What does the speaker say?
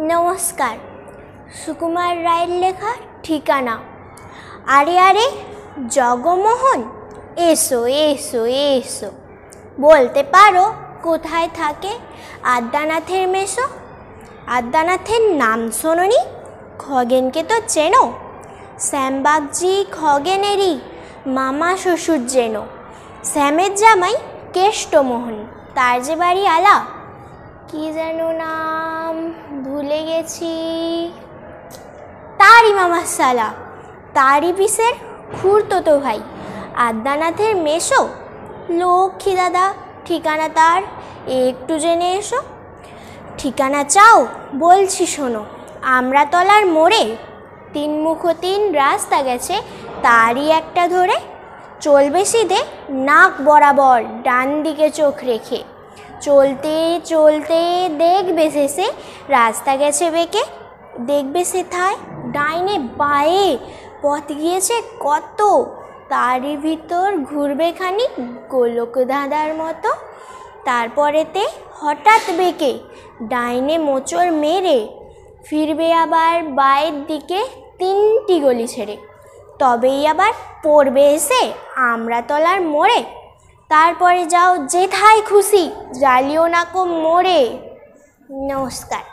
নমস্কার। সুকুমার রায়ের লেখা ঠিকানা। আরে আরে জগমোহন, এসো এসো এসো। বলতে পারো কোথায় থাকে আদ্যানাথের মেসো? আদ্যানাথের নাম শোনোনি? খগেনকে তো চেনো? শ্যামবাগজি খগেনেরই মামা শ্বশুর যেন। শ্যামের জামাই কেষ্টমোহন, তার যে বাড়ি আলা, কি যেন নাম ভুলে গেছি। তারই মামা সালা, তারই পিসের খুড়তো ভাই আদ্যানাথের মেসো। লক্ষ্মী দাদা ঠিকানা তার, একটু জেনে এসো। ঠিকানা চাও? বলছি শোনো। আমরাতলার মোড়ে 3 মুখো 3 রাস্তা গেছে, তারই একটা ধরে চলবে সিধে নাক বরাবর ডান দিকে চোখ রেখে। চলতে চলতে দেখবে শেষে রাস্তা গেছে বেঁকে। দেখবে সেথায় ডাইনে বাঁয়ে পথ গিয়েছে কত, তারই ভিতর ঘুরবে খানি গোলক ধাঁধার মতো। তারপরেতে হঠাৎ বেঁকে ডাইনে মোচড় মেরে ফিরবে আবার বাঁয়ের দিকে 3টি গলি ছেড়ে। তবেই আবার পড়বে এসে আমরাতলার মোড়ে। তারপরে যাও যেথায় খুশি, জ্বালিও নাকো মোড়ে। নমস্কার।